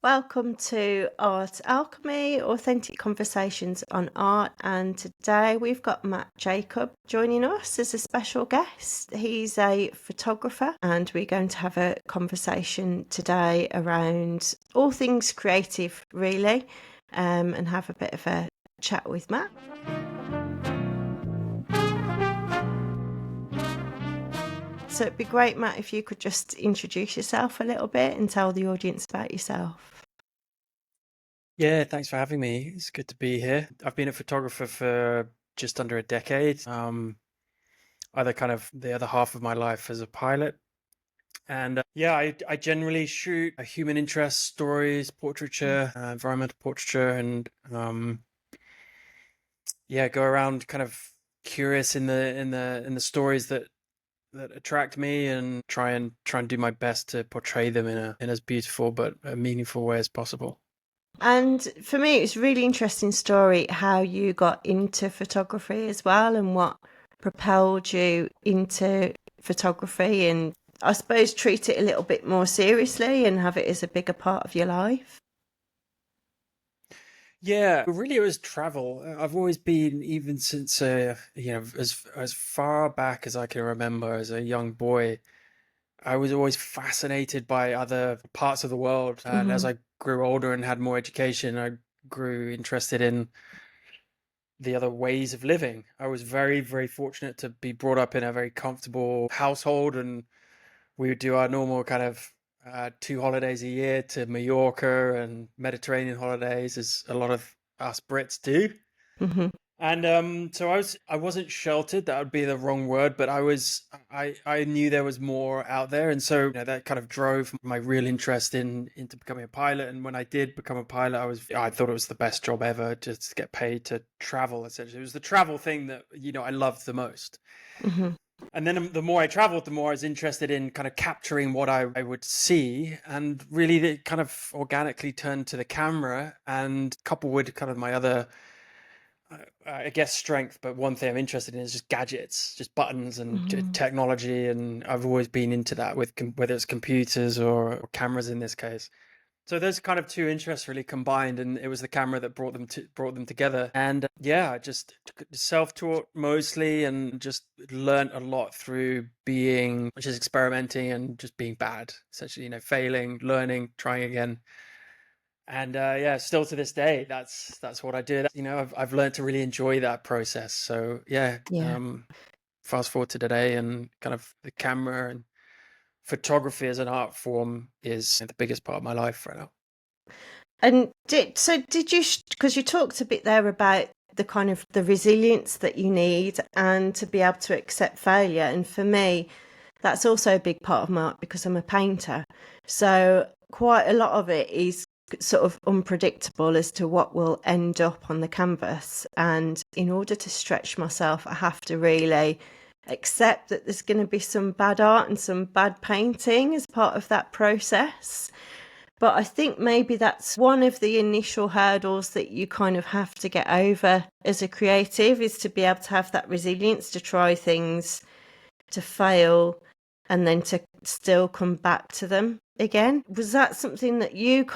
Welcome to Art Alchemy, authentic conversations on art. And today we've got Matt Jacob joining us as a special guest. He's a photographer, and we're going to have a conversation today around all things creative, really, and have a bit of a chat with Matt. So it'd be great, Matt, if you could just introduce yourself a little bit and tell the audience about yourself. Yeah, thanks for having me. It's good to be here. I've been a photographer for just under a decade. Either kind of the other half of my life as a pilot. And I generally shoot human interest stories, portraiture, environmental portraiture, and go around kind of curious in the stories that attract me, and try and do my best to portray them in as beautiful but a meaningful way as possible. And for me, it's a really interesting story how you got into photography as well, and what propelled you into photography, and I suppose treat it a little bit more seriously and have it as a bigger part of your life. Yeah, really, it was travel. I've always been, even since as far back as I can remember, as a young boy, I was always fascinated by other parts of the world. And as Mm-hmm. I grew older and had more education, I grew interested in the other ways of living. I was very, very fortunate to be brought up in a very comfortable household, and we would do our normal kind of 2 holidays a year to Mallorca and Mediterranean holidays, as a lot of us Brits do. Mm-hmm. And so I wasn't sheltered. That would be the wrong word, but I knew there was more out there, and so that kind of drove my real interest into becoming a pilot. And when I did become a pilot, I thought it was the best job ever, just to get paid to travel. Essentially, it was the travel thing that I loved the most. Mm-hmm. And then the more I traveled, the more I was interested in kind of capturing what I would see. And really, it kind of organically turned to the camera, and coupled with kind of my other, I guess, strength. But one thing I'm interested in is just gadgets, just buttons and Mm-hmm. technology. And I've always been into that, with whether it's computers or cameras in this case. So those kind of two interests really combined, and it was the camera that brought them together. And I just self-taught mostly, and just learned a lot through just experimenting and just being bad, essentially, failing, learning, trying again. And still to this day, that's what I do. I've learned to really enjoy that process. So Yeah. fast forward to today, and kind of the camera and photography as an art form is the biggest part of my life right now. And did you, because you talked a bit there about the kind of the resilience that you need and to be able to accept failure. And for me, that's also a big part of my art because I'm a painter. So quite a lot of it is sort of unpredictable as to what will end up on the canvas. And in order to stretch myself, I have to really accept that there's going to be some bad art and some bad painting as part of that process. But I think maybe that's one of the initial hurdles that you kind of have to get over as a creative, is to be able to have that resilience to try things, to fail, and then to still come back to them again. Was that something that you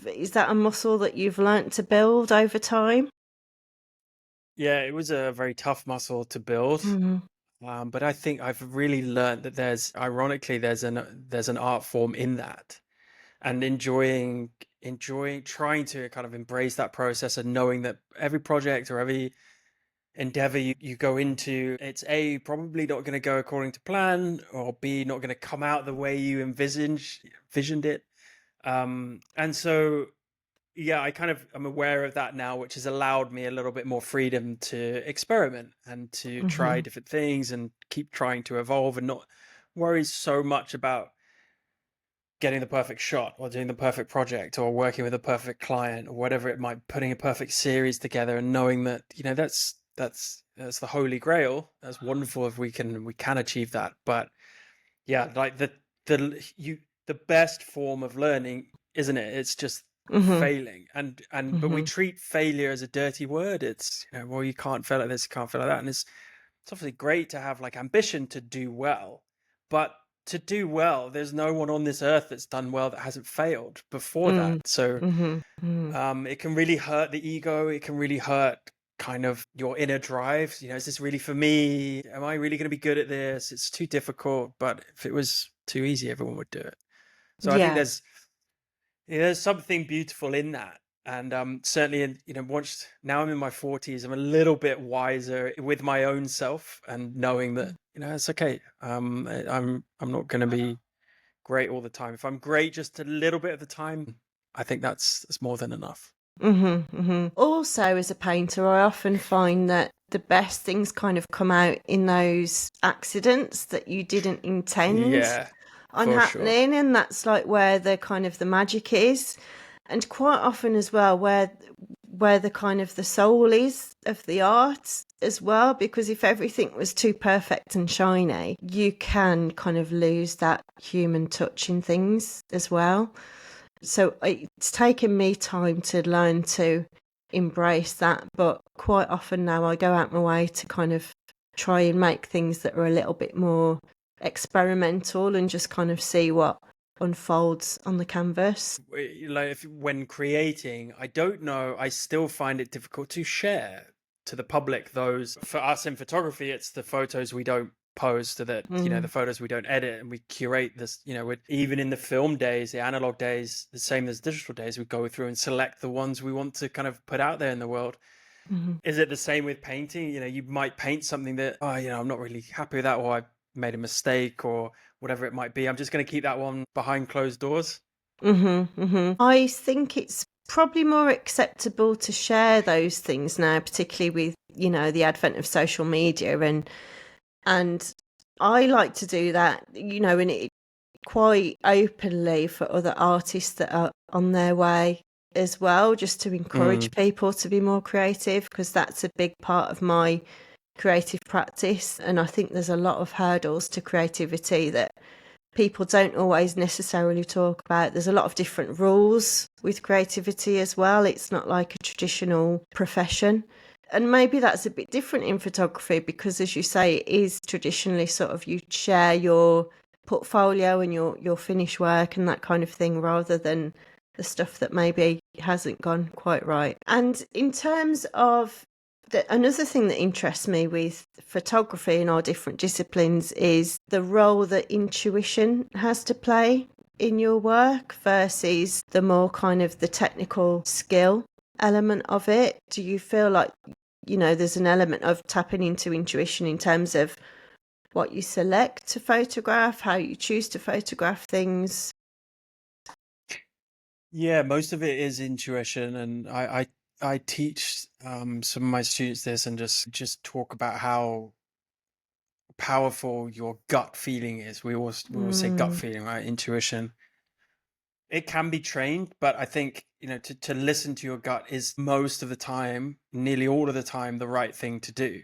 is that a muscle that you've learnt to build over time? Yeah, it was a very tough muscle to build. Mm-hmm. But I think I've really learned that ironically, there's an art form in that, and enjoying trying to kind of embrace that process, and knowing that every project or every endeavor you go into, it's A, probably not going to go according to plan, or B, not going to come out the way you envisioned it. And so I kind of am aware of that now, which has allowed me a little bit more freedom to experiment and to try Mm-hmm. different things, and keep trying to evolve, and not worry so much about getting the perfect shot, or doing the perfect project, or working with a perfect client, or whatever it might, putting a perfect series together, and knowing that that's the holy grail. That's wonderful if we can achieve that. But like the best form of learning, isn't it? It's just Mm-hmm. failing, and but we Mm-hmm. treat failure as a dirty word. It's, well, you can't fail at this, you can't fail at that. And it's obviously great to have like ambition to do well, but to do well, there's no one on this earth that's done well that hasn't failed before that. Mm. So it can really hurt the ego. It can really hurt kind of your inner drive. Is this really for me? Am I really going to be good at this? It's too difficult. But if it was too easy, everyone would do it. So I think Yeah. there's something beautiful in that. And certainly, once now I'm in my 40s, I'm a little bit wiser with my own self and knowing that, it's okay. I'm not going to be great all the time. If I'm great just a little bit of the time, I think that's more than enough. Also, as a painter, I often find that the best things kind of come out in those accidents that you didn't intend Yeah, on for sure. happening, and that's like where the kind of the magic is. And quite often as well, where the kind of the soul is of the art as well, because if everything was too perfect and shiny, you can kind of lose that human touch in things as well. So it's taken me time to learn to embrace that, but quite often now I go out my way to kind of try and make things that are a little bit more experimental and just kind of see what unfolds on the canvas. Like when creating, I don't know, I still find it difficult to share to the public those. For us in photography, it's the photos we don't post, so that the photos we don't edit, and we curate this. Even in the film days, the analog days, the same as digital days, we go through and select the ones we want to kind of put out there in the world. Is it the same with painting? You might paint something that I'm not really happy with that, or I made a mistake, or whatever it might be. I'm just going to keep that one behind closed doors. I think it's probably more acceptable to share those things now, particularly with the advent of social media, and I like to do that, and it quite openly for other artists that are on their way as well, just to encourage people to be more creative, because that's a big part of my creative practice. And I think there's a lot of hurdles to creativity that people don't always necessarily talk about. There's a lot of different rules with creativity as well. It's not like a traditional profession. And maybe that's a bit different in photography because, as you say, it is traditionally sort of you share your portfolio and your finished work and that kind of thing, rather than the stuff that maybe hasn't gone quite right. And in terms of another thing that interests me with photography and our different disciplines is the role that intuition has to play in your work versus the more kind of the technical skill element of it. Do you feel like, there's an element of tapping into intuition in terms of what you select to photograph, how you choose to photograph things? Yeah, most of it is intuition, and I teach some of my students this, and just talk about how powerful your gut feeling is. We always say gut feeling, right? Intuition. It can be trained, but I think to listen to your gut is most of the time, nearly all of the time, the right thing to do.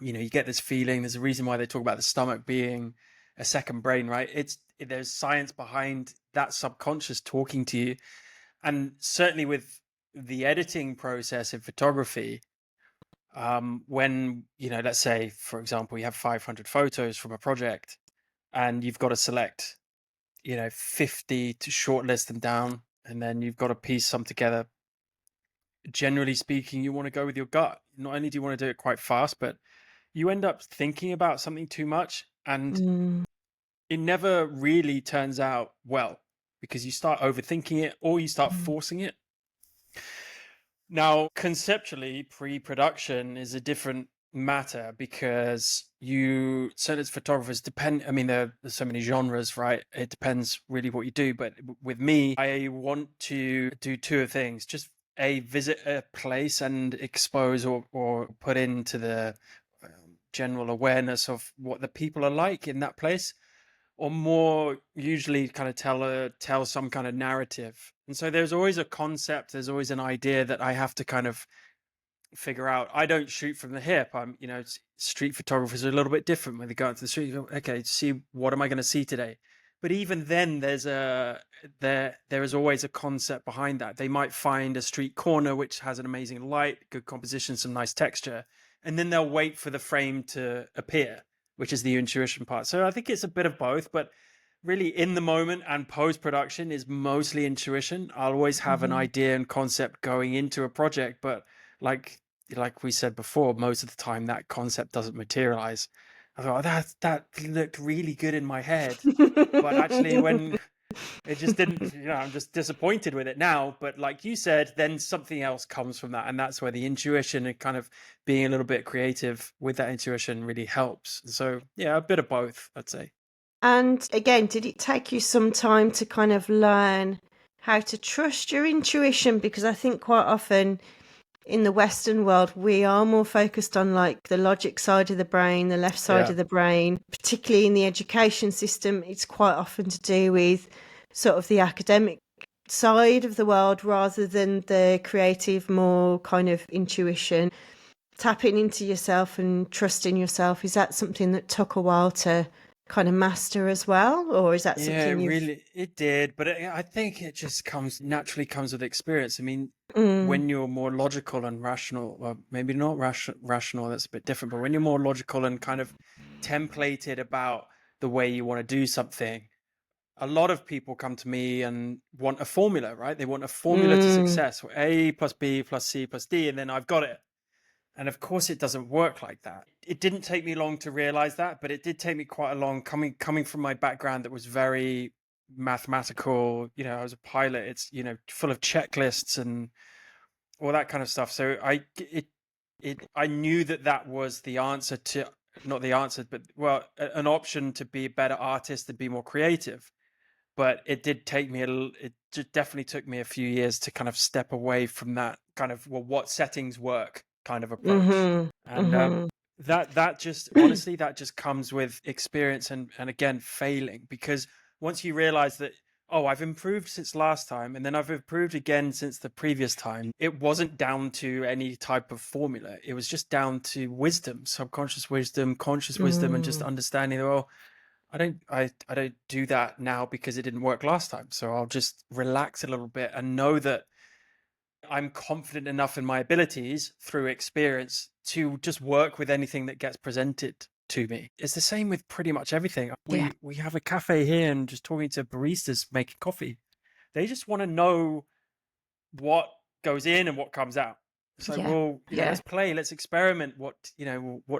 You get this feeling. There's a reason why they talk about the stomach being a second brain, right? There's science behind that subconscious talking to you. And certainly with the editing process in photography, when, let's say, for example, you have 500 photos from a project and you've got to select, 50 to shortlist them down, and then you've got to piece some together. Generally speaking, you want to go with your gut. Not only do you want to do it quite fast, but you end up thinking about something too much, and it never really turns out well because you start overthinking it or you start forcing it. Now, conceptually, pre-production is a different matter because certainly as photographers there's so many genres, right? It depends really what you do. But with me, I want to do two things. Just visit a place and expose or put into the general awareness of what the people are like in that place, or more usually kind of tell some kind of narrative. And so there's always a concept, there's always an idea that I have to kind of figure out. I don't shoot from the hip. Street photographers are a little bit different when they go out to the street. Okay, see, what am I going to see today? But even then, there is always a concept behind that. They might find a street corner which has an amazing light, good composition, some nice texture, and then they'll wait for the frame to appear. which is the intuition part. So I think it's a bit of both, but really in the moment and post-production is mostly intuition. I'll always have an idea and concept going into a project, but like we said before, most of the time that concept doesn't materialize. I thought, oh, that looked really good in my head, but actually when it just didn't, I'm just disappointed with it now. But like you said, then something else comes from that. And that's where the intuition and kind of being a little bit creative with that intuition really helps. So yeah, a bit of both, I'd say. And again, did it take you some time to kind of learn how to trust your intuition? Because I think quite often in the Western world, we are more focused on like the logic side of the brain, the left side of the brain, particularly in the education system. It's quite often to do with sort of the academic side of the world rather than the creative, more kind of intuition. Tapping into yourself and trusting yourself, is that something that took a while to kind of master as well, or is that something it did, but I think it just naturally comes with experience. I mean, Mm. when you're more logical and rational, well, maybe not rational, that's a bit different, but when you're more logical and kind of templated about the way you want to do something, a lot of people come to me and want a formula, right? They want a formula to success, A plus B plus C plus D, and then I've got it. And of course, it doesn't work like that. It didn't take me long to realize that, but it did take me quite a long coming from my background that was very mathematical. I was a pilot. It's full of checklists and all that kind of stuff. So I knew that was the answer to, not the answer, but an option to be a better artist and be more creative. But it did take me it definitely took me a few years to kind of step away from that kind of what settings work kind of approach. And that just honestly that just comes with experience and again failing, because once you realize that, oh, I've improved since last time, and then I've improved again since the previous time, it wasn't down to any type of formula. It was just down to wisdom, subconscious wisdom, conscious wisdom, and just understanding that, well, I don't do that now because it didn't work last time. So I'll just relax a little bit and know that I'm confident enough in my abilities through experience to just work with anything that gets presented to me. It's the same with pretty much everything. We have a cafe here, and just talking to baristas making coffee, they just want to know what goes in and what comes out. It's like, well, let's play, let's experiment. What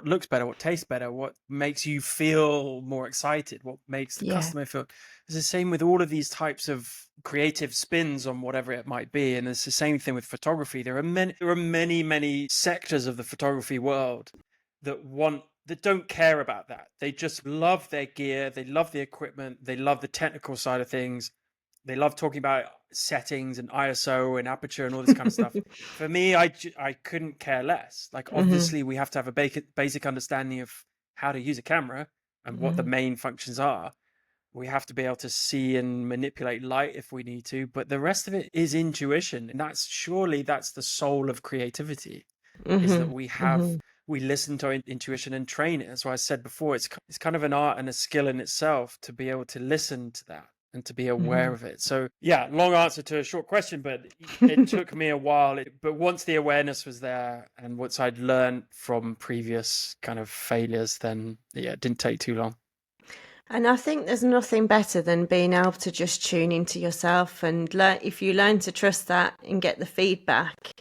looks better, what tastes better, what makes you feel more excited, what makes the customer feel. It's the same with all of these types of creative spins on whatever it might be. And it's the same thing with photography. There are many sectors of the photography world that don't care about that. They just love their gear, they love the equipment, they love the technical side of things. They love talking about settings and ISO and aperture and all this kind of stuff. For me, I couldn't care less. Like, obviously, we have to have a basic understanding of how to use a camera and what the main functions are. We have to be able to see and manipulate light if we need to. But the rest of it is intuition. And that's the soul of creativity, is that we listen to our intuition and train it. That's why I said before, it's kind of an art and a skill in itself to be able to listen to that and to be aware of it. So yeah, long answer to a short question, but it took me a while. But once the awareness was there and once I'd learned from previous kind of failures, then it didn't take too long. And I think there's nothing better than being able to just tune into yourself and if you learn to trust that and get the feedback,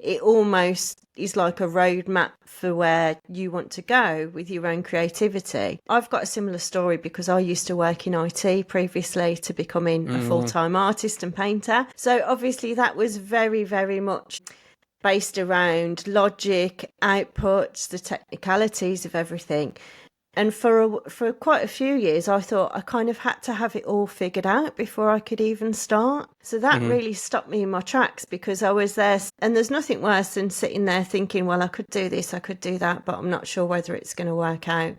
it almost is like a roadmap for where you want to go with your own creativity. I've got a similar story because I used to work in IT previously to becoming a full-time artist and painter. So obviously that was very, very much based around logic, outputs, the technicalities of everything. And for quite a few years, I thought I kind of had to have it all figured out before I could even start. So that really stopped me in my tracks, because I was there. And there's nothing worse than sitting there thinking, well, I could do this, I could do that, but I'm not sure whether it's going to work out.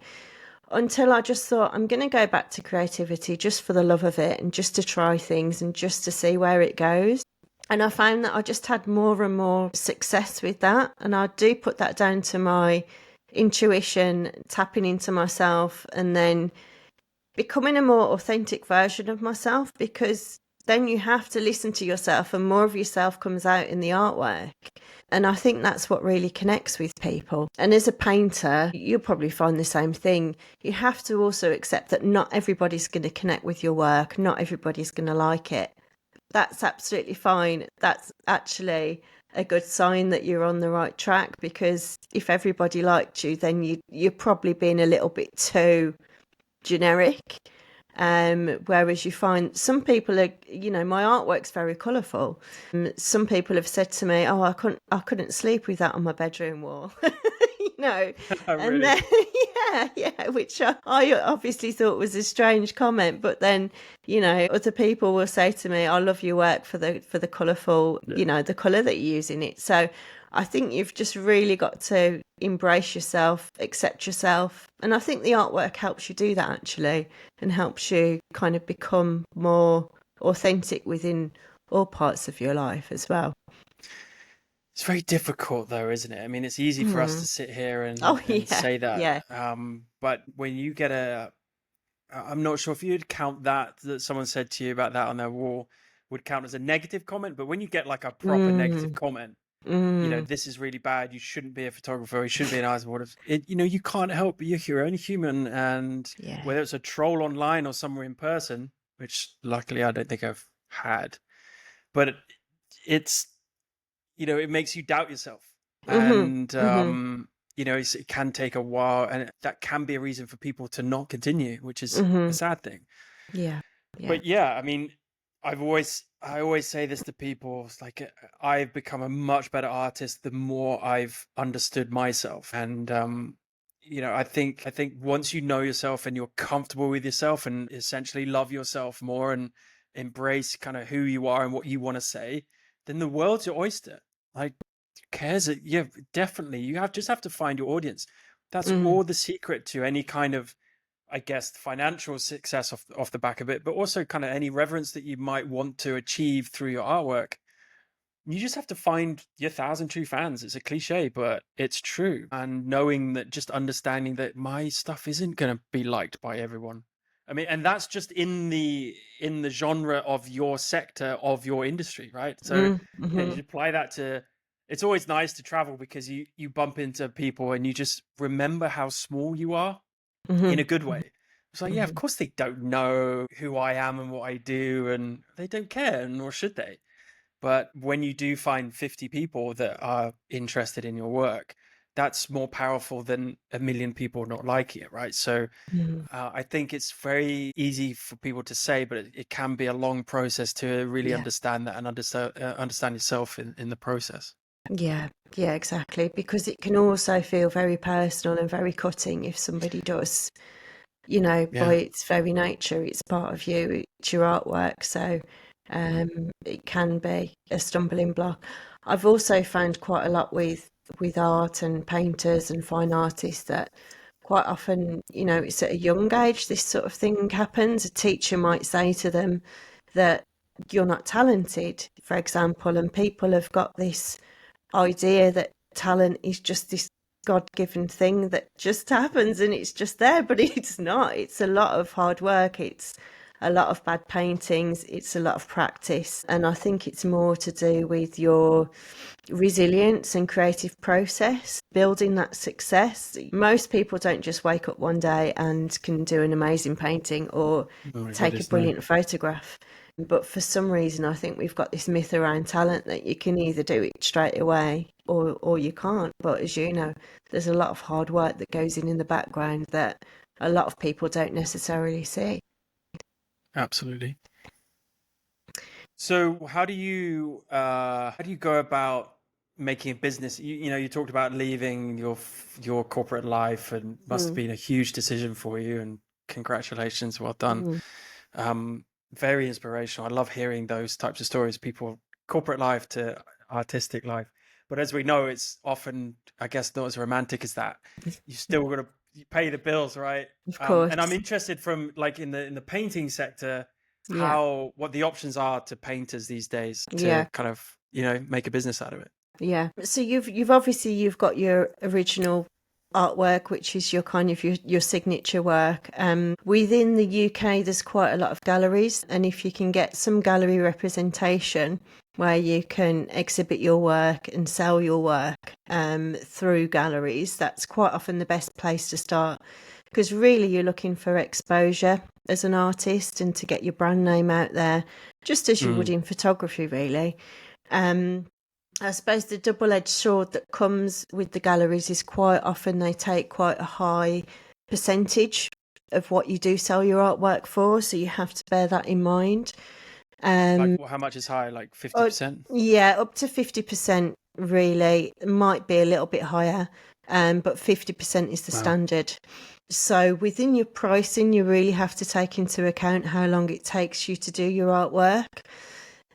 Until I just thought, I'm going to go back to creativity just for the love of it and just to try things and just to see where it goes. And I found that I just had more and more success with that. And I do put that down to my intuition, tapping into myself, and then becoming a more authentic version of myself, because then you have to listen to yourself, and more of yourself comes out in the artwork. And I think that's what really connects with people. And as a painter, you'll probably find the same thing. You have to also accept that not everybody's going to connect with your work. Not everybody's going to like it. That's absolutely fine. That's actually a good sign that you're on the right track, because if everybody liked you, then you're probably being a little bit too generic. Whereas you find some people are, my artwork's very colourful. Some people have said to me, "Oh, I couldn't sleep with that on my bedroom wall." And Really? then which I obviously thought was a strange comment, but then other people will say to me, "I love your work for the colourful, the colour that you use in it." So I think you've just really got to embrace yourself, accept yourself. And I think the artwork helps you do that, actually, and helps you kind of become more authentic within all parts of your life as well. It's very difficult though, isn't it? I mean, it's easy for us to sit here Oh, and say that. yeah. But when you get I'm not sure if you'd count that someone said to you about that on their wall would count as a negative comment, but when you get like a proper negative comment, this is really bad, you shouldn't be a photographer, you shouldn't be an artist, you can't help, but you're only human. And whether it's a troll online or somewhere in person, which luckily I don't think I've had, but it's, it makes you doubt yourself. And, it can take a while, and that can be a reason for people to not continue, which is a sad thing. Yeah. But yeah, I mean, I always say this to people. It's like I've become a much better artist the more I've understood myself. And I think once you know yourself and you're comfortable with yourself and essentially love yourself more and embrace kind of who you are and what you want to say, then the world's your oyster. Like, who cares? Yeah, definitely. You just have to find your audience. That's all the secret to any kind of, I guess, financial success off the back of it, but also kind of any reverence that you might want to achieve through your artwork. You just have to find your 1,000 true fans. It's a cliche, but it's true. And knowing that, just understanding that my stuff isn't going to be liked by everyone. I mean, and that's just in the genre of your sector, of your industry, right? So you apply that to, it's always nice to travel because you bump into people and you just remember how small you are in a good way. It's like, yeah, of course they don't know who I am and what I do, and they don't care, nor should they. But when you do find 50 people that are interested in your work, that's more powerful than a million people not liking it, right? So I think it's very easy for people to say, but it can be a long process to really understand that and understand yourself in the process. Yeah, exactly. Because it can also feel very personal and very cutting if somebody does, by its very nature, it's part of you, it's your artwork. So it can be a stumbling block. I've also found quite a lot with art and painters and fine artists that quite often, it's at a young age this sort of thing happens. A teacher might say to them that you're not talented, for example, and people have got this idea that talent is just this God-given thing that just happens and it's just there, but it's not. It's a lot of hard work. It's a lot of bad paintings. It's a lot of practice. And I think it's more to do with your resilience and creative process, building that success. Most people don't just wake up one day and can do an amazing painting or take a brilliant photograph. But for some reason, I think we've got this myth around talent that you can either do it straight away or you can't. But as you know, there's a lot of hard work that goes in the background that a lot of people don't necessarily see. Absolutely. So how do you go about making a business? You talked about leaving your corporate life, and must have been a huge decision for you, and congratulations, well done. Very inspirational. I love hearing those types of stories, people, corporate life to artistic life. But as we know, it's often, I guess, not as romantic as that. You still got to pay the bills, right? Of course. And I'm interested from, like, in the painting sector, what the options are to painters these days to kind of, make a business out of it. Yeah. So you've obviously got your original artwork, which is your kind of your signature work. Within the UK, there's quite a lot of galleries, and if you can get some gallery representation where you can exhibit your work and sell your work through galleries, that's quite often the best place to start, because really you're looking for exposure as an artist and to get your brand name out there, just as you would in photography, really. I suppose the double-edged sword that comes with the galleries is quite often they take quite a high percentage of what you do sell your artwork for, so you have to bear that in mind. Like how much is high? Like 50%? Yeah, up to 50% really. It might be a little bit higher, but 50% is the standard. So within your pricing, you really have to take into account how long it takes you to do your artwork.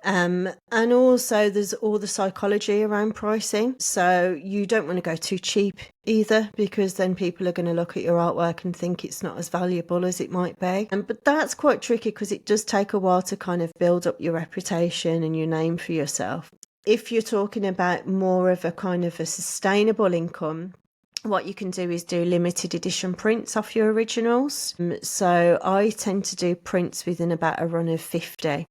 And also there's all the psychology around pricing. So you don't want to go too cheap either, because then people are going to look at your artwork and think it's not as valuable as it might be. But that's quite tricky, because it does take a while to kind of build up your reputation and your name for yourself. If you're talking about more of a kind of a sustainable income, what you can do is do limited edition prints off your originals. So I tend to do prints within about a run of 50.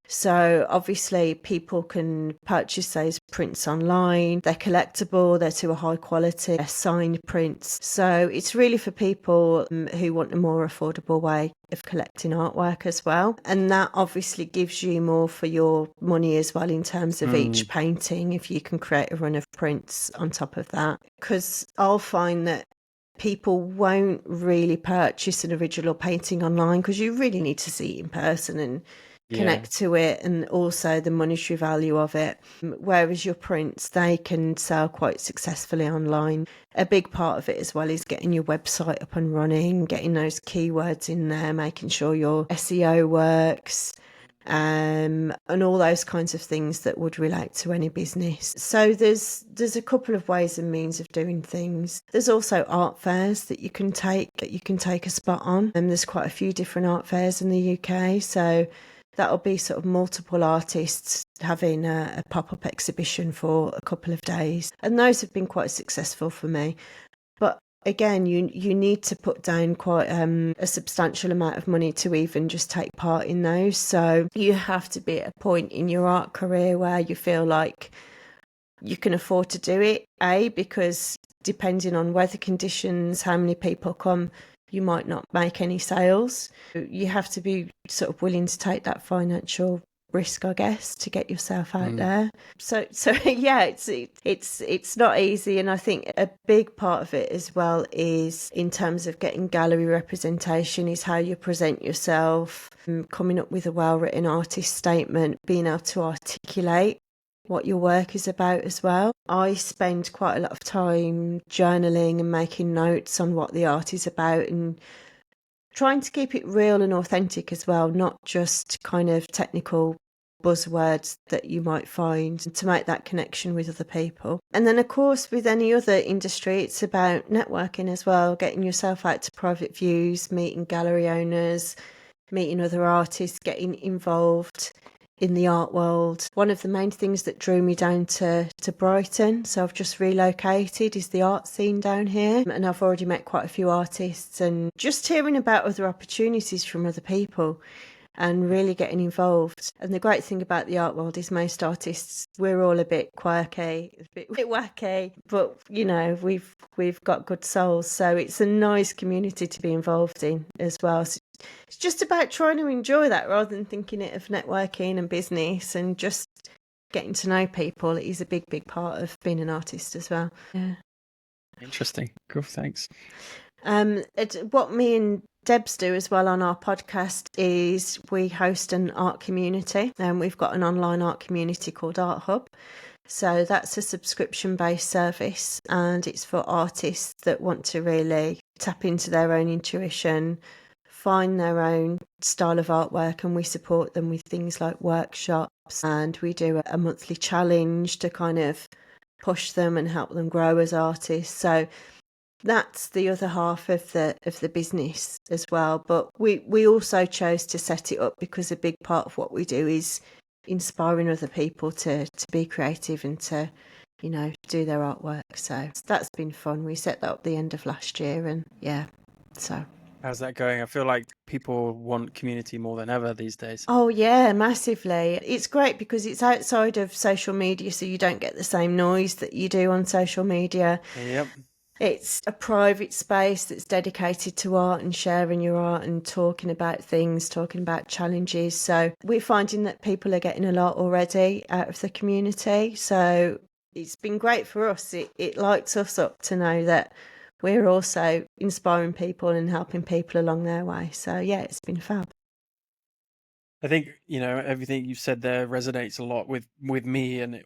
So obviously people can purchase those prints online. They're collectible, they're to a high quality, they're signed prints. So it's really for people who want a more affordable way of collecting artwork as well. And that obviously gives you more for your money as well in terms of each painting, if you can create a run of prints on top of that. Because I'll find that people won't really purchase an original painting online, because you really need to see it in person and connect to it, and also the monetary value of it. Whereas your prints, they can sell quite successfully online. A big part of it as well is getting your website up and running, getting those keywords in there, making sure your SEO works, and all those kinds of things that would relate to any business. So there's a couple of ways and means of doing things. There's also art fairs that you can take a spot on, and there's quite a few different art fairs in the UK. So that'll be sort of multiple artists having a pop-up exhibition for a couple of days. And those have been quite successful for me. But again, you need to put down quite a substantial amount of money to even just take part in those. So you have to be at a point in your art career where you feel like you can afford to do it, because depending on weather conditions, how many people come, you might not make any sales. You have to be sort of willing to take that financial risk, I guess, to get yourself out there. So yeah, it's not easy. And I think a big part of it as well is, in terms of getting gallery representation, is how you present yourself, coming up with a well-written artist statement, being able to articulate what your work is about as well. I spend quite a lot of time journaling and making notes on what the art is about, and trying to keep it real and authentic as well, not just kind of technical buzzwords that you might find, to make that connection with other people. And then of course, with any other industry, it's about networking as well, getting yourself out to private views, meeting gallery owners, meeting other artists, getting involved in the art world. One of the main things that drew me down to Brighton, so I've just relocated, is the art scene down here, and I've already met quite a few artists, and just hearing about other opportunities from other people and really getting involved. And the great thing about the art world is most artists, we're all a bit quirky, a bit wacky, but you know, we've got good souls, so it's a nice community to be involved in as well. So it's just about trying to enjoy that rather than thinking it of networking and business, and just getting to know people is a big part of being an artist as well. Yeah. Interesting. Cool. Thanks. What me and Debs do as well on our podcast is we host an art community, and we've got an online art community called Art Hub. So that's a subscription-based service, and it's for artists that want to really tap into their own intuition, find their own style of artwork, and we support them with things like workshops, and we do a monthly challenge to kind of push them and help them grow as artists. So that's the other half of the business as well. But we also chose to set it up because a big part of what we do is inspiring other people to be creative and to do their artwork. So that's been fun. We set that up the end of last year, and so. How's that going? I feel like people want community more than ever these days. Oh yeah, massively. It's great because it's outside of social media, so you don't get the same noise that you do on social media. Yep. It's a private space that's dedicated to art and sharing your art and talking about things, talking about challenges. So we're finding that people are getting a lot already out of the community. So it's been great for us. It lights us up to know that we're also inspiring people and helping people along their way. So yeah, it's been fab. I think, everything you said there resonates a lot with me, and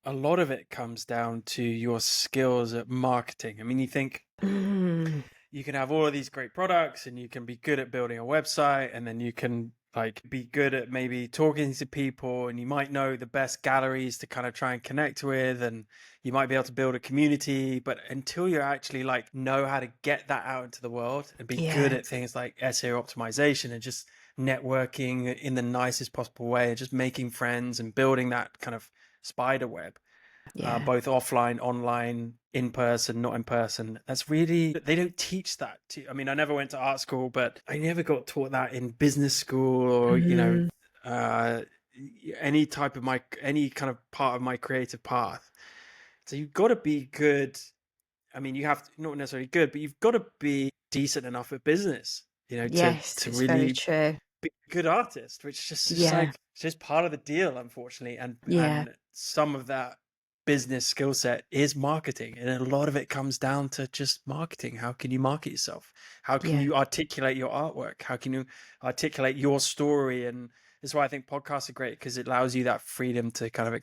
a lot of it comes down to your skills at marketing. I mean, you think you can have all of these great products and you can be good at building a website, and then you can be good at maybe talking to people, and you might know the best galleries to kind of try and connect with, and you might be able to build a community, but until you actually know how to get that out into the world and be good at things like SEO optimization and just networking in the nicest possible way and just making friends and building that kind of spider web, both offline, online, in person, not in person. That's really, they don't teach that I mean, I never went to art school, but I never got taught that in business school or any kind of part of my creative path. So you've got to be good. I mean, you have to, not necessarily good, but you've got to be decent enough at business, Yes, to it's very really true. be a good artist, which is just Yeah, it's just part of the deal, unfortunately. yeah, And some of that business skill set is marketing, and a lot of it comes down to just marketing. How can you market yourself? How can you articulate your artwork? How can you articulate your story? And that's why I think podcasts are great, because it allows you that freedom to kind of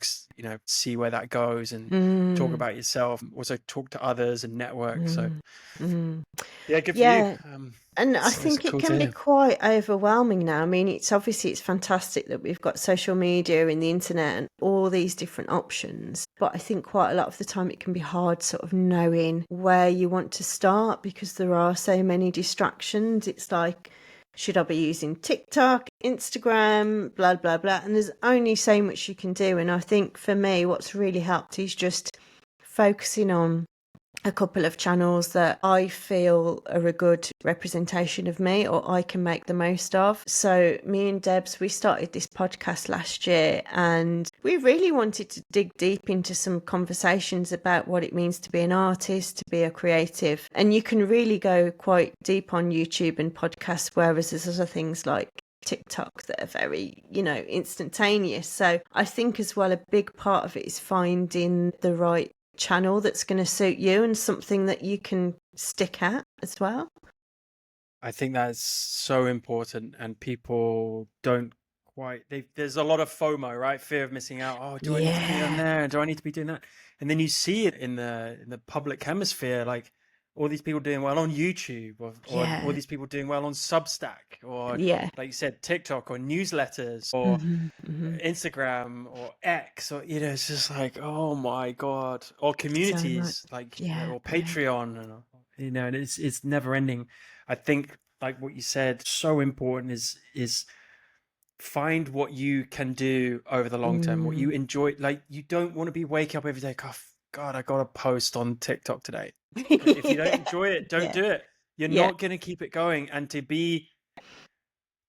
see where that goes and talk about yourself, also talk to others and network. So yeah, good for you. yeah. And I It's think it cool to can be hear. quite overwhelming now. I mean, it's fantastic that we've got social media and the internet and all these different options. But I think quite a lot of the time it can be hard sort of knowing where you want to start, because there are so many distractions. It's like, should I be using TikTok, Instagram, blah, blah, blah. And there's only so much you can do. And I think for me, what's really helped is just focusing on a couple of channels that I feel are a good representation of me, or I can make the most of. So me and Debs, we started this podcast last year, and we really wanted to dig deep into some conversations about what it means to be an artist, to be a creative. And you can really go quite deep on YouTube and podcasts, whereas there's other things like TikTok that are very, instantaneous. So I think as well, a big part of it is finding the right channel that's going to suit you and something that you can stick at as well. I think that's so important, and people don't there's a lot of FOMO, right? Fear of missing out. Oh, do I need to be on there? Do I need to be doing that? And then you see it in the public hemisphere, like all these people doing well on YouTube, or all these people doing well on Substack, or like you said, TikTok, or newsletters, or Instagram, or X, or it's just like, oh my God, or communities or Patreon, and it's never ending. I think, like what you said, so important is find what you can do over the long term, what you enjoy. Like, you don't want to be waking up every day, oh, God, I got a post on TikTok today. If you don't enjoy it, don't do it. You're not going to keep it going. And to be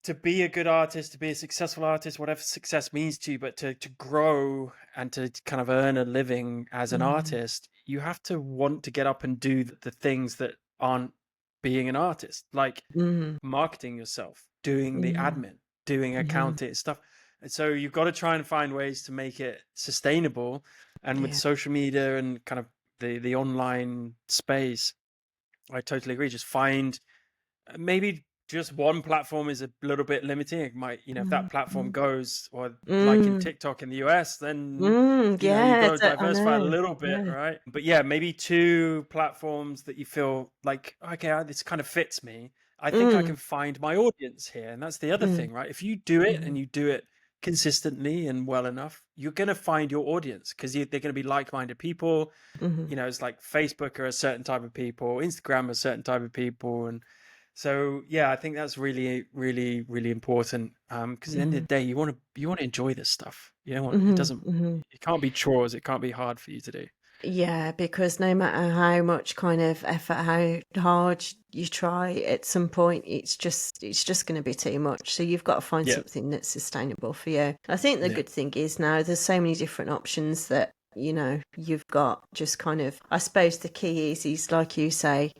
a good artist, to be a successful artist, whatever success means to you, but to grow and to kind of earn a living as an artist, you have to want to get up and do the things that aren't being an artist, like marketing yourself, doing the admin, doing accounting stuff. And so you've got to try and find ways to make it sustainable. And with social media and kind of the online space, I totally agree. Just find, maybe just one platform is a little bit limiting. It might, if that platform goes, or like in TikTok in the US, then you've got to diversify a little bit, right? But yeah, maybe 2 platforms that you feel like, okay, this kind of fits me. I think I can find my audience here. And that's the other thing, right? If you do it and you do it consistently and well enough, you're going to find your audience, because they're going to be like-minded people. It's like Facebook are a certain type of people, Instagram are a certain type of people. And so, yeah, I think that's really, really, really important. Because at the end of the day, you want to enjoy this stuff. It doesn't, it can't be chores. It can't be hard for you to do. Yeah, because no matter how much kind of effort, how hard you try, at some point it's just going to be too much. So you've got to find Yeah. something that's sustainable for you. I think the Yeah. good thing is now there's so many different options that you've got. Just kind of, I suppose the key is like you say,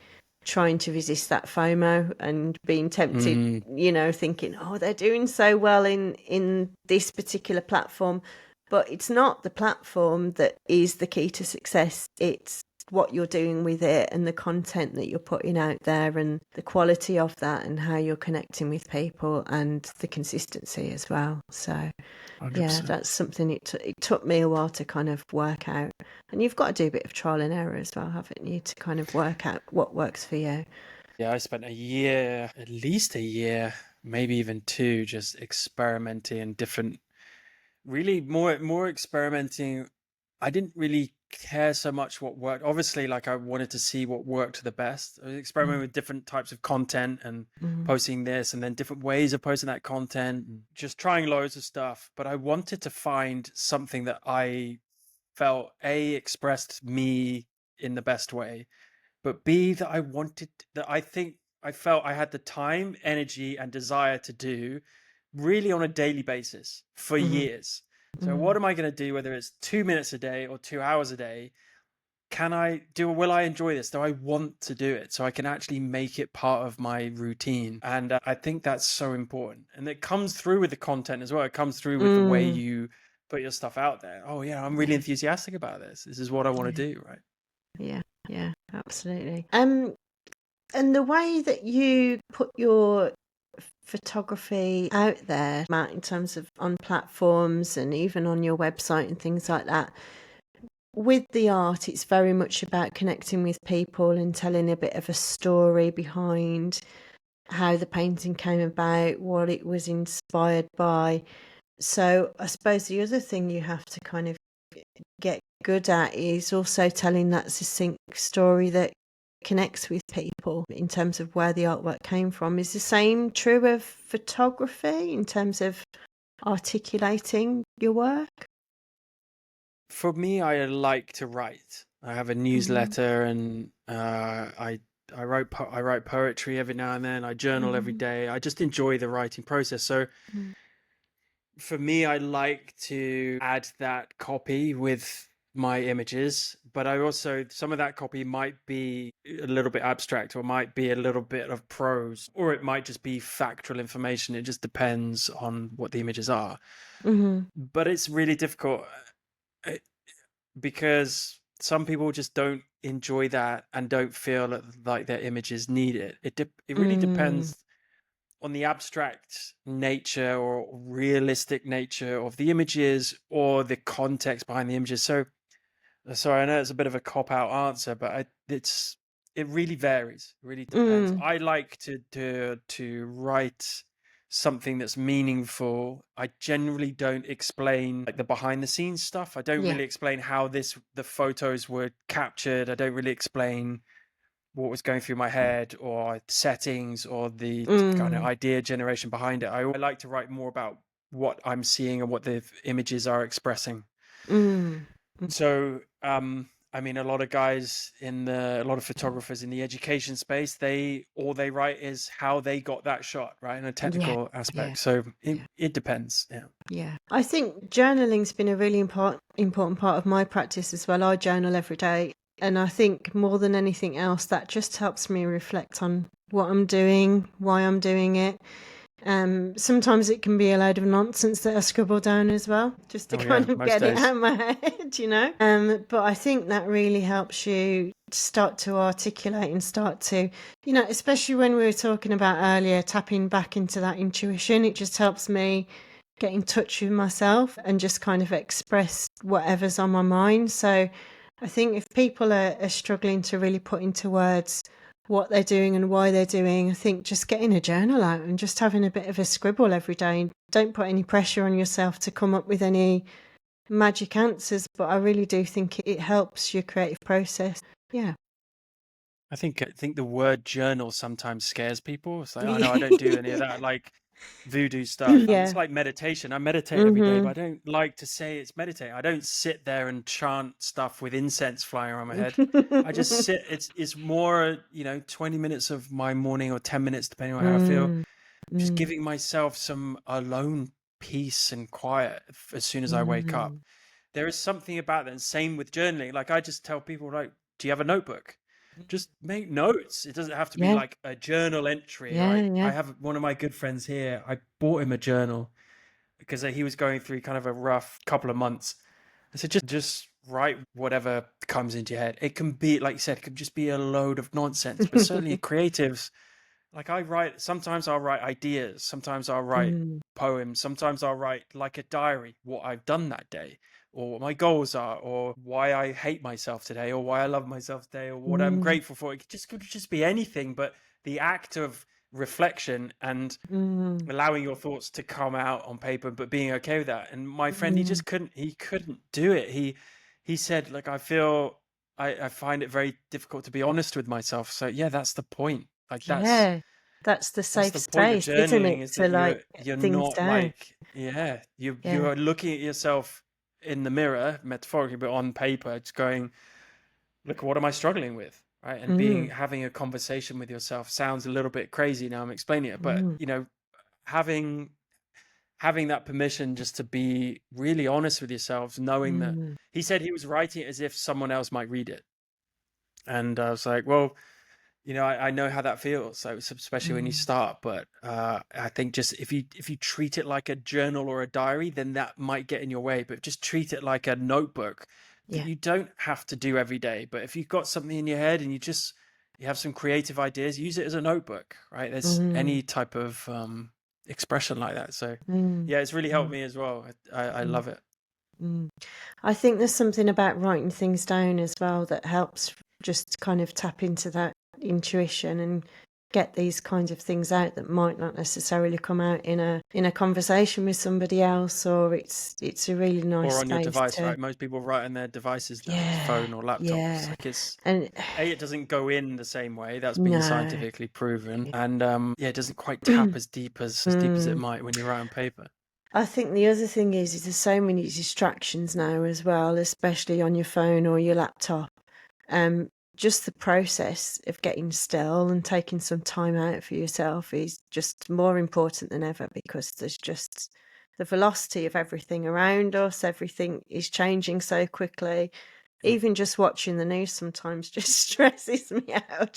trying to resist that FOMO and being tempted, thinking, oh, they're doing so well in this particular platform. But it's not the platform that is the key to success. It's what you're doing with it and the content that you're putting out there and the quality of that and how you're connecting with people and the consistency as well. So, yeah, 100%. that's something it took me a while to kind of work out. And you've got to do a bit of trial and error as well, haven't you, to kind of work out what works for you. Yeah, I spent at least a year, maybe even 2, just experimenting and different, really more experimenting. I didn't really care so much what worked. Obviously, like I wanted to see what worked the best. I was experimenting with different types of content and posting this and then different ways of posting that content, just trying loads of stuff. But I wanted to find something that I felt expressed me in the best way, but B, that I felt I had the time, energy, and desire to do really on a daily basis for years. So what am I going to do, whether it's 2 minutes a day or 2 hours a day? Will I enjoy this? Do I want to do it? So I can actually make it part of my routine. And I think that's so important. And it comes through with the content as well. It comes through with the way you put your stuff out there. Oh yeah, I'm really enthusiastic about this. This is what I want to do, right? Yeah, absolutely. And the way that you put your photography out there, Matt, in terms of on platforms and even on your website and things like that, with the art, it's very much about connecting with people and telling a bit of a story behind how the painting came about, what it was inspired by. So I suppose the other thing you have to kind of get good at is also telling that succinct story that connects with people in terms of where the artwork came from. Is the same true of photography in terms of articulating your work? For me, I like to write. I have a newsletter, and I write poetry every now and then. I journal every day. I just enjoy the writing process. So for me, I like to add that copy with my images, but I also, some of that copy might be a little bit abstract, or might be a little bit of prose, or it might just be factual information. It just depends on what the images are. But it's really difficult because some people just don't enjoy that and don't feel like their images need it. It really depends on the abstract nature or realistic nature of the images or the context behind the images. So sorry, I know it's a bit of a cop-out answer, but it really varies. It really depends. I like to write something that's meaningful. I generally don't explain like the behind the scenes stuff. I don't really explain how the photos were captured. I don't really explain what was going through my head or settings or the kind of idea generation behind it. I like to write more about what I'm seeing and what the images are expressing. So, I mean, a lot of photographers in the education space, all they write is how they got that shot, right? In a technical aspect. So it depends. Yeah. Yeah. I think journaling's been a really important part of my practice as well. I journal every day. And I think more than anything else, that just helps me reflect on what I'm doing, why I'm doing it. Sometimes it can be a load of nonsense that I scribble down as well, just to kind of get it out of my head, But I think that really helps you start to articulate and start to, especially when we were talking about earlier, tapping back into that intuition. It just helps me get in touch with myself and just kind of express whatever's on my mind. So I think if people are struggling to really put into words what they're doing and why they're doing, I think just getting a journal out and just having a bit of a scribble every day. Don't put any pressure on yourself to come up with any magic answers, but I really do think it helps your creative process. Yeah. I think the word journal sometimes scares people. It's like, oh no, I don't do any of that. Like, voodoo stuff. It's Yeah. like meditation. I meditate every day, but I Hmm. don't like to say it's meditate. I don't sit there and chant stuff with incense flying around my head. I just sit. It's more, 20 minutes of my morning or 10 minutes, depending on how I feel. Mm, Just mm, giving myself some alone peace and quiet as soon as I wake up. mm. There is something about that. And same with journaling. Like I just tell people, like, do you have a notebook? Just make notes. It doesn't have to be Yeah, like a journal entry. yeah, I yeah. have one of my good friends here. I bought him a journal because he was going through kind of a rough couple of months. I said, just write whatever comes into your head. It can be, like you said, it could just be a load of nonsense, but certainly creatives, like sometimes I'll write ideas, sometimes I'll write Mm, poems, sometimes I'll write like a diary, what I've done that day, or what my goals are, or why I hate myself today, or why I love myself today, or what I'm mm, grateful for. Could just be anything, but the act of reflection and mm, allowing your thoughts to come out on paper, but being okay with that. And my friend, mm. he couldn't do it. He said, like, I find it very difficult to be honest with myself. So yeah, that's the point. Like Yeah, that's the that's safe the point of space, isn't journaling, it? is To that like get you're things not down. like, yeah, Yeah. you're looking at yourself in the mirror, metaphorically, but on paper, just going, look, what am I struggling with? Right. And Mm, having a conversation with yourself sounds a little bit crazy now I'm explaining it, but mm, having that permission just to be really honest with yourselves, knowing that mm. he said he was writing it as if someone else might read it. And I was like, well, I know how that feels. So especially when you Mm. start, but I think just if you treat it like a journal or a diary, then that might get in your way. But just treat it like a notebook that Yeah. you don't have to do every day. But if you've got something in your head and you have some creative ideas, use it as a notebook, right? There's Mm, any type of expression like that. So mm, yeah, it's really helped mm, me as well. I mm, love it. mm. I think there's something about writing things down as well that helps just kind of tap into that intuition and get these kinds of things out that might not necessarily come out in a conversation with somebody else, or it's a really nice Or on your space device, to. right? Most people write on their devices now, Yeah, phone or laptops. yeah. Like And it doesn't go in the same way. That's been no. scientifically proven. And yeah, it doesn't quite tap as deep as it Mm. might when you write on paper. I think the other thing is there's so many distractions now as well, especially on your phone or your laptop. Um, just the process of getting still and taking some time out for yourself is just more important than ever, because there's just the velocity of everything around us. Everything is changing so quickly. Mm. Even just watching the news sometimes just stresses me out.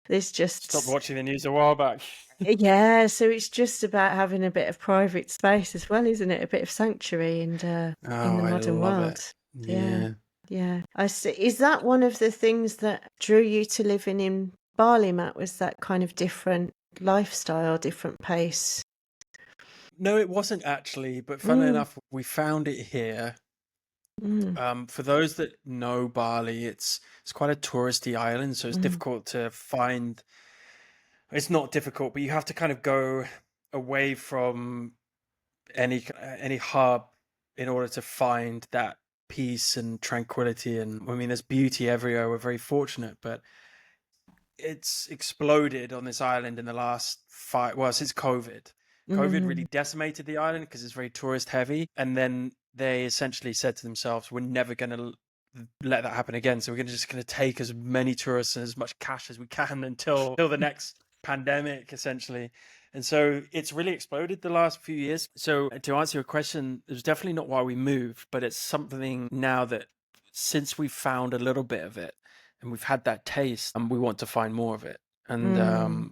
There's Stopped just watching the news a while back. yeah, so it's just about having a bit of private space as well, isn't it? A bit of sanctuary in Oh, the I modern love it. world. Yeah, Yeah. yeah. I see. Is that one of the things that drew you to living in Bali, Matt? Was that kind of different lifestyle, different pace? No, it wasn't actually, but funnily Mm, enough, we found it here. mm, For those that know Bali, it's quite a touristy island, so it's mm. difficult to find. It's not difficult, but you have to kind of go away from any hub in order to find that peace and tranquility. And I mean, there's beauty everywhere. We're very fortunate, but it's exploded on this island in the last since COVID. COVID really Mm, decimated the island because it's very tourist heavy. And then they essentially said to themselves, we're never going to let that happen again. So we're just going to take as many tourists and as much cash as we can until the next pandemic, essentially. And so it's really exploded the last few years. So to answer your question, it was definitely not why we moved, but it's something now that since we found a little bit of it and we've had that taste, we want to find more of it. And mm,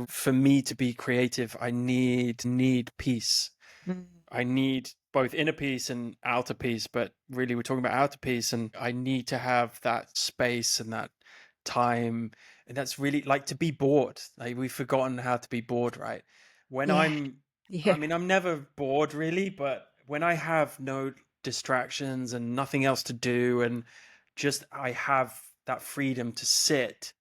for me to be creative, I need peace. mm. I need both inner peace and outer peace, but really we're talking about outer peace, and I need to have that space and that time. And that's really like to be bored. Like we've forgotten how to be bored, right? When Yeah, I yeah. mean, I'm never bored really, but when I have no distractions and nothing else to do, and just I have that freedom to sit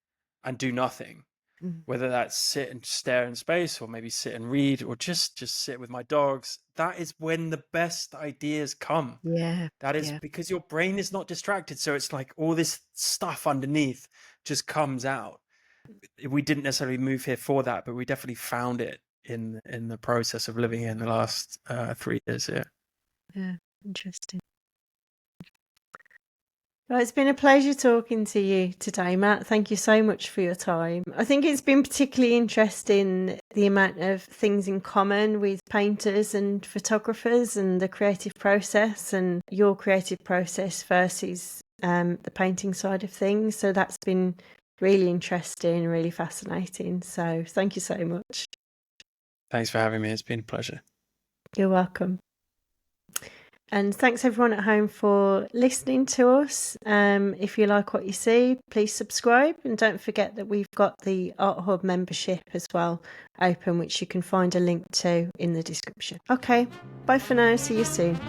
and do nothing, Mm. whether that's sit and stare in space or maybe sit and read or just sit with my dogs, that is when the best ideas come. Yeah, That is yeah. because your brain is not distracted, so it's like all this stuff underneath just comes out. We didn't necessarily move here for that, but we definitely found it in the process of living here in the last 3 years here. Yeah, interesting. Well, it's been a pleasure talking to you today, Matt. Thank you so much for your time. I think it's been particularly interesting, the amount of things in common with painters and photographers and the creative process, and your creative process versus the painting side of things. So that's been really interesting, really fascinating. So thank you so much. Thanks for having me. It's been a pleasure. You're welcome. And thanks everyone at home for listening to us. If you like what you see, please subscribe. And don't forget that we've got the Art Hub membership as well open, which you can find a link to in the description. Okay, bye for now. See you soon.